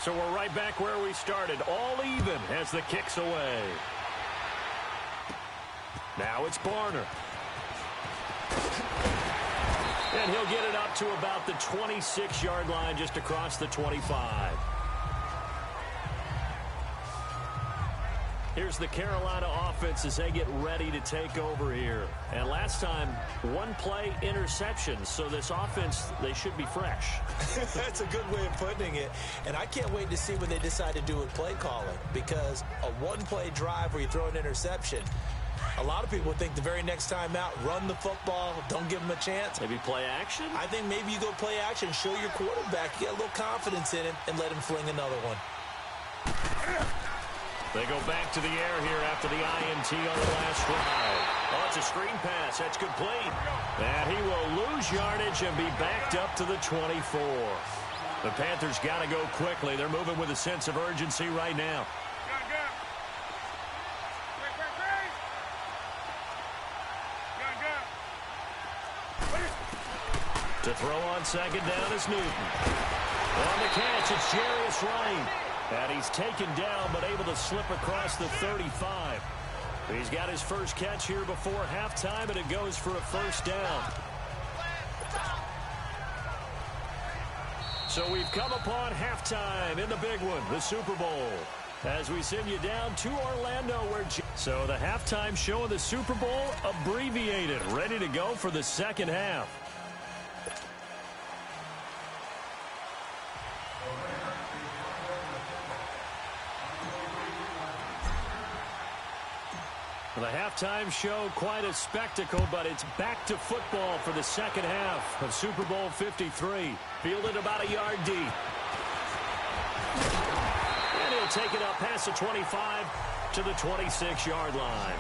So we're right back where we started, all even as the kick's away. Now it's Barner. And he'll get it up to about the 26-yard line, just across the 25. Here's the Carolina offense as they get ready to take over here. And last time, one-play interception. So this offense, they should be fresh. That's a good way of putting it. And I can't wait to see what they decide to do with play calling. Because a one-play drive where you throw an interception, a lot of people think the very next time out, run the football, don't give them a chance. Maybe play action? I think maybe you go play action, show your quarterback, get a little confidence in him, and let him fling another one. They go back to the air here after the INT on the last drive. Oh, it's a screen pass. That's complete. And he will lose yardage and be backed up to the 24. The Panthers got to go quickly. They're moving with a sense of urgency right now. To throw on second down is Newton. On the catch, it's Jarius Wright. And he's taken down, but able to slip across the 35. He's got his first catch here before halftime, and it goes for a first down. So we've come upon halftime in the big one, the Super Bowl. As we send you down to Orlando, so the halftime show of the Super Bowl abbreviated, ready to go for the second half. The halftime show, quite a spectacle, but it's back to football for the second half of Super Bowl 53. Fielded about a yard deep. And he'll take it up past the 25 to the 26-yard line.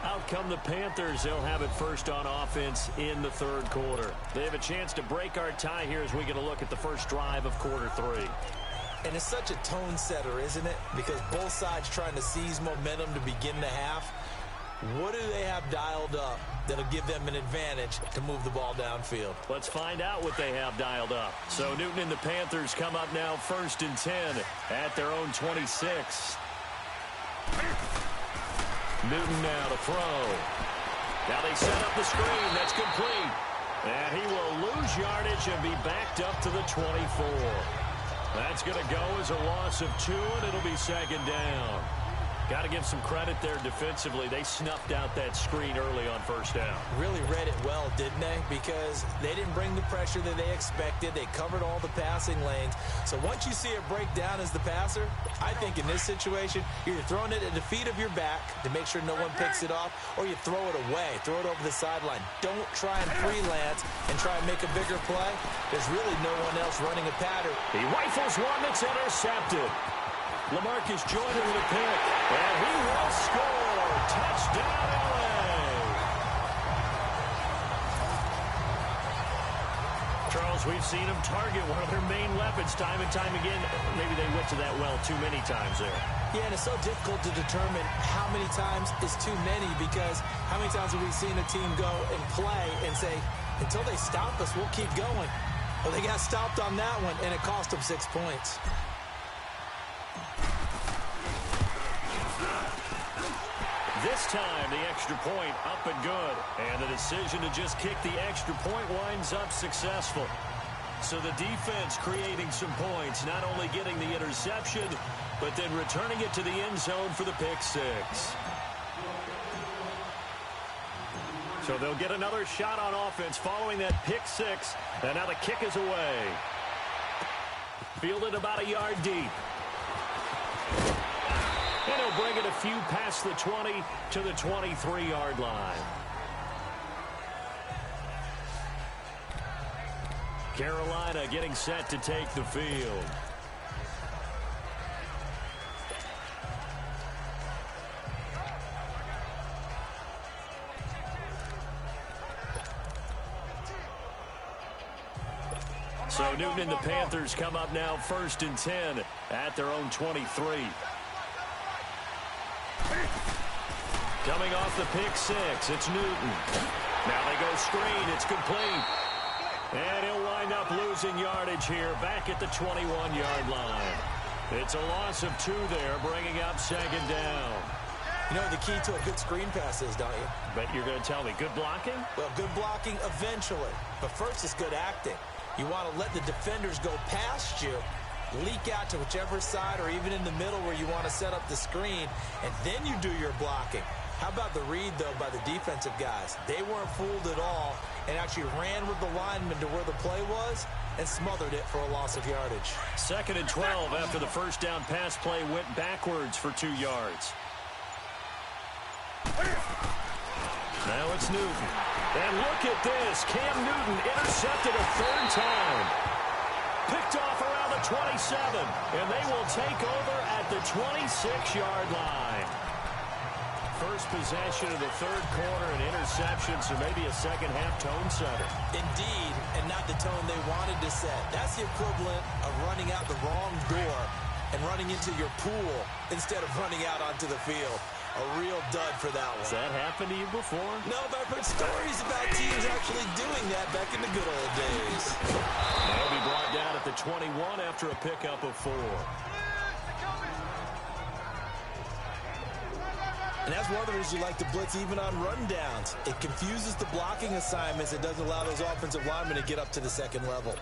Out come the Panthers. They'll have it first on offense in the third quarter. They have a chance to break our tie here as we get a look at the first drive of quarter three. And it's such a tone setter, isn't it? Because both sides trying to seize momentum to begin the half. What do they have dialed up that'll give them an advantage to move the ball downfield? Let's find out what they have dialed up. So Newton and the Panthers come up now first and 10 at their own 26. Newton now to throw. Now they set up the screen. That's complete. And he will lose yardage and be backed up to the 24. That's going to go as a loss of 2, and it'll be second down. Got to give some credit there defensively. They snuffed out that screen early on first down. Really read it well, didn't they? Because they didn't bring the pressure that they expected. They covered all the passing lanes. So once you see it break down as the passer, I think in this situation, you're throwing it at the feet of your back to make sure no one picks it off, or you throw it away, throw it over the sideline. Don't try and freelance and try and make a bigger play. There's really no one else running a pattern. He rifles one that's intercepted. LaMarcus Jordan with a pick, and he will score. Touchdown, LA. Charles, we've seen him target one of their main weapons time and time again. Maybe they went to that well too many times there. Yeah, and it's so difficult to determine how many times is too many, because how many times have we seen a team go and play and say, until they stop us, we'll keep going. Well, they got stopped on that one, and it cost them 6 points. This time, the extra point up and good. And the decision to just kick the extra point winds up successful. So the defense creating some points, not only getting the interception, but then returning it to the end zone for the pick six. So they'll get another shot on offense following that pick six. And now the kick is away. Fielded about a yard deep. And he'll bring it a few past the 20 to the 23-yard line. Carolina getting set to take the field. So Newton and the Panthers come up now first and 10 at their own 23. Coming off the pick six, it's Newton. Now they go screen. It's complete. And he'll wind up losing yardage here back at the 21-yard line. It's a loss of 2 there, bringing up second down. You know the key to a good screen pass is, don't you? Bet you're going to tell me good blocking? Well, good blocking eventually. But first is good acting. You want to let the defenders go past you, leak out to whichever side or even in the middle where you want to set up the screen, and then you do your blocking. How about the read, though, by the defensive guys? They weren't fooled at all and actually ran with the lineman to where the play was and smothered it for a loss of yardage. 2nd and 12 after the first down pass play went backwards for 2 yards. Now it's Newton. And look at this. Cam Newton intercepted a 3rd time. Picked off around the 27. And they will take over at the 26-yard line. First possession of the 3rd quarter, an interception, so maybe a second-half tone setter. Indeed, and not the tone they wanted to set. That's the equivalent of running out the wrong door and running into your pool instead of running out onto the field. A real dud for that one. Has that happened to you before? No, but I've heard stories about teams actually doing that back in the good old days. They'll be brought down at the 21 after a pickup of 4. And that's one of the reasons you like to blitz even on rundowns. It confuses the blocking assignments. It doesn't allow those offensive linemen to get up to the second level.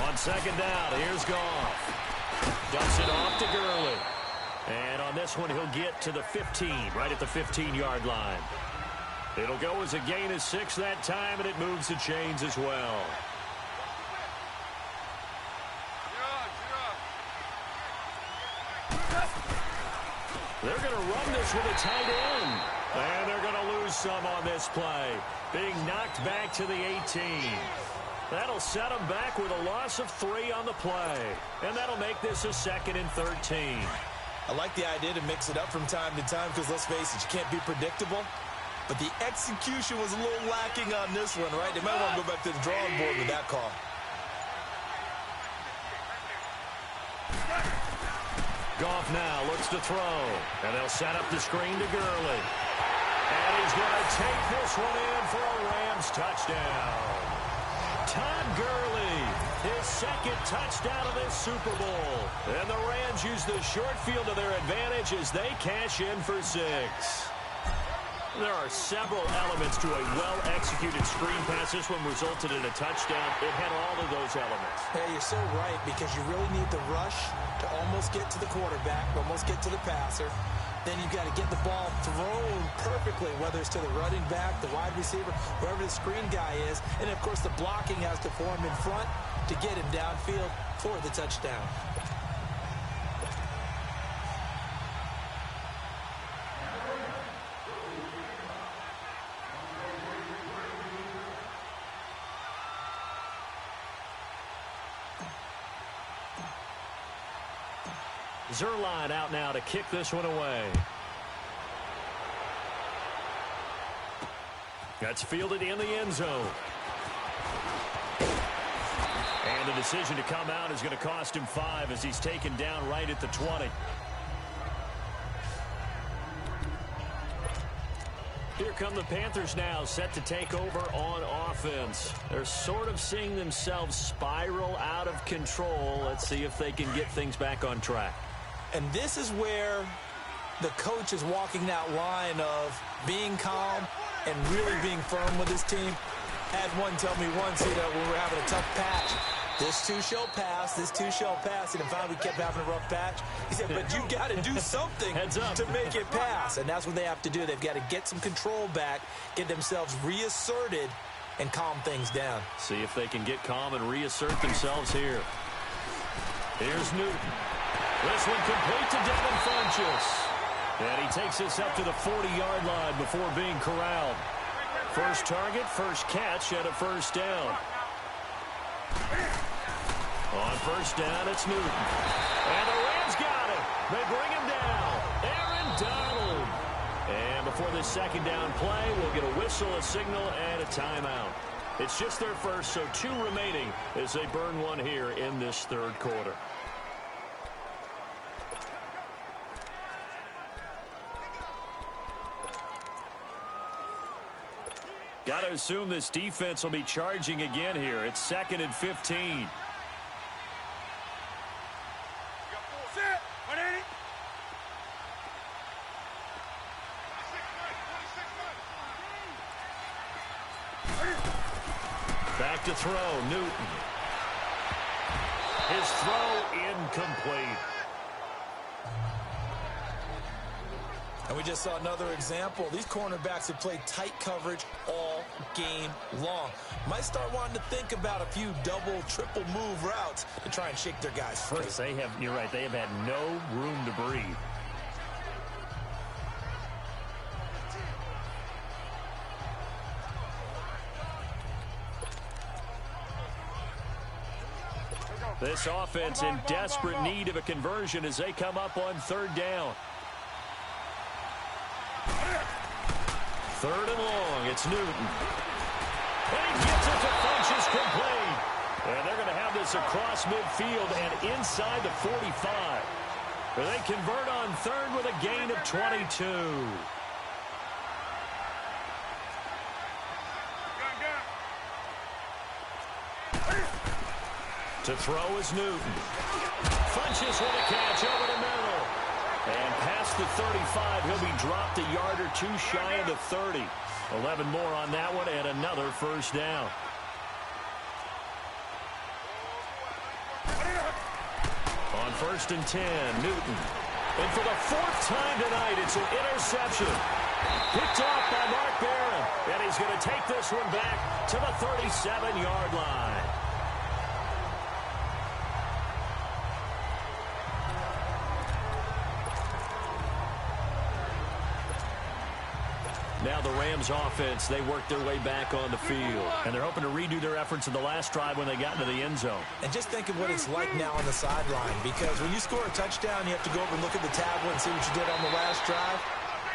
On second down, here's Goff. Dumps it off to Gurley. And on this one, he'll get to the 15, right at the 15-yard line. It'll go as a gain of 6 that time, and it moves the chains as well. They're going to run this with a tight end. And they're going to lose some on this play. Being knocked back to the 18. That'll set them back with a loss of 3 on the play. And that'll make this a 2nd and 13. I like the idea to mix it up from time to time because, let's face it, you can't be predictable. But the execution was a little lacking on this one, right? They might want to go back to the drawing board with that call. Goff now looks to throw. And they'll set up the screen to Gurley. And he's going to take this one in for a Rams touchdown. Todd Gurley, his 2nd touchdown of this Super Bowl. And the Rams use the short field to their advantage as they cash in for 6. There are several elements to a well-executed screen pass. This one resulted in a touchdown. It had all of those elements. Hey, you're so right, because you really need the rush to almost get to the quarterback, almost get to the passer. Then you've got to get the ball thrown perfectly, whether it's to the running back, the wide receiver, wherever the screen guy is. And, of course, the blocking has to form in front to get him downfield for the touchdown. Zerline out now to kick this one away. That's fielded in the end zone. And the decision to come out is going to cost him 5 as he's taken down right at the 20. Here come the Panthers now, set to take over on offense. They're sort of seeing themselves spiral out of control. Let's see if they can get things back on track. And this is where the coach is walking that line of being calm and really being firm with his team. Had one tell me once, when we were having a tough patch, this too shall pass, this too shall pass. And finally we kept having a rough patch. He said, but you got to do something to make it pass. And that's what they have to do. They've got to get some control back, get themselves reasserted, and calm things down. See if they can get calm and reassert themselves here. Here's Newton. This one complete to Devin Funchess. And he takes this up to the 40-yard line before being corralled. First target, first catch, and a first down. On first down, it's Newton. And the Rams got him. They bring him down. Aaron Donald. And before this second down play, we'll get a whistle, a signal, and a timeout. It's just their first, so 2 remaining as they burn one here in this third quarter. Got to assume this defense will be charging again here. It's 2nd and 15. Back to throw, Newton. His throw incomplete. And we just saw another example. These cornerbacks have played tight coverage all game long. Might start wanting to think about a few double, triple move routes to try and shake their guys free. You're right, they have had no room to breathe. This offense in desperate need of a conversion as they come up on 3rd down. 3rd and long, it's Newton. And he gets it to Funchess complete. And they're going to have this across midfield and inside the 45. They convert on 3rd with a gain of 22. To throw is Newton. Funchess with a catch over the middle. And past the 35, he'll be dropped a yard or 2 shy of the 30. 11 more on that one and another 1st down. On 1st and 10, Newton. And for the 4th time tonight, it's an interception. Picked off by Mark Barron. And he's going to take this one back to the 37-yard line. Now the Rams offense, they work their way back on the field. And they're hoping to redo their efforts in the last drive when they got into the end zone. And just think of what it's like now on the sideline. Because when you score a touchdown, you have to go over and look at the tablet and see what you did on the last drive.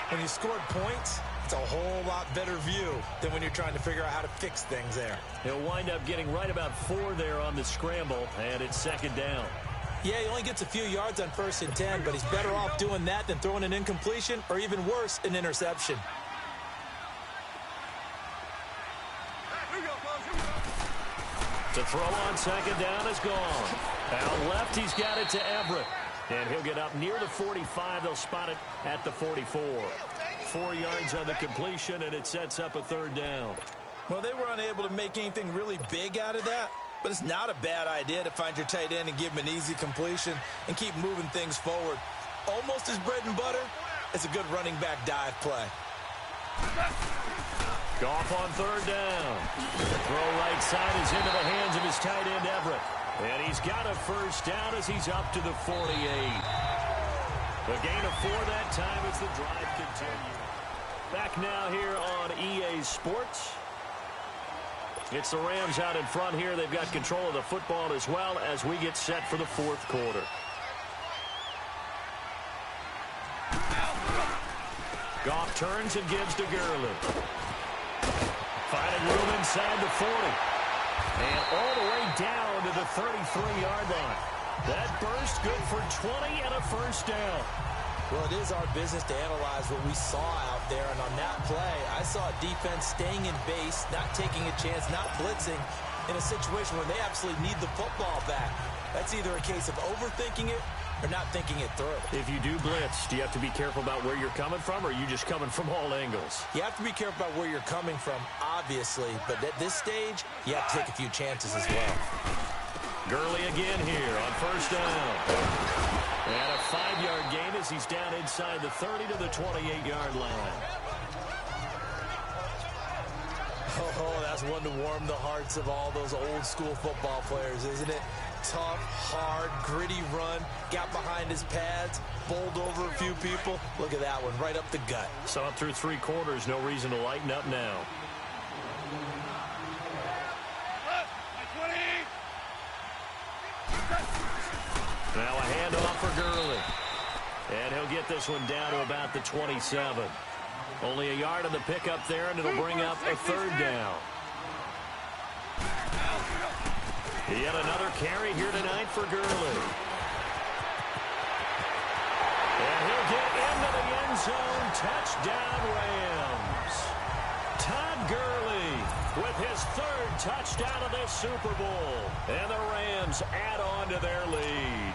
When you scored points, it's a whole lot better view than when you're trying to figure out how to fix things there. He'll wind up getting right about 4 there on the scramble, and it's 2nd down. Yeah, he only gets a few yards on 1st and 10, but he's better off doing that than throwing an incompletion or even worse, an interception. To throw on 2nd down is gone. Out left, he's got it to Everett. And he'll get up near the 45. They'll spot it at the 44. 4 yards on the completion, and it sets up a 3rd down. Well, they were unable to make anything really big out of that, but it's not a bad idea to find your tight end and give him an easy completion and keep moving things forward. Almost his bread and butter. It's a good running back dive play. Goff on 3rd down. The throw right side is into the hands of his tight end, Everett. And he's got a 1st down as he's up to the 48. The gain of 4 that time as the drive continues. Back now here on EA Sports. It's the Rams out in front here. They've got control of the football as well as we get set for the 4th quarter. Goff turns and gives to Gurley. Finding room inside the 40. And all the way down to the 33-yard line. That burst good for 20 and a 1st down. Well, it is our business to analyze what we saw out there. And on that play, I saw a defense staying in base, not taking a chance, not blitzing in a situation where they absolutely need the football back. That's either a case of overthinking it or not thinking it through. If you do blitz, do you have to be careful about where you're coming from, or are you just coming from all angles? You have to be careful about where you're coming from, obviously, but at this stage, you have to take a few chances as well. Gurley again here on 1st down. And a 5-yard gain as he's down inside the 30 to the 28-yard line. Oh, that's one to warm the hearts of all those old-school football players, isn't it? Tough, hard, gritty run, got behind his pads, bowled over a few people. Look at that one, right up the gut. So up through 3 quarters, no reason to lighten up now. Now a handoff for Gurley. And he'll get this one down to about the 27. Only a yard on the pickup there, and it'll bring up a 3rd down. Yet another carry here tonight for Gurley. And he'll get into the end zone. Touchdown, Rams. Todd Gurley third touchdown of this Super Bowl. And the Rams add on to their lead.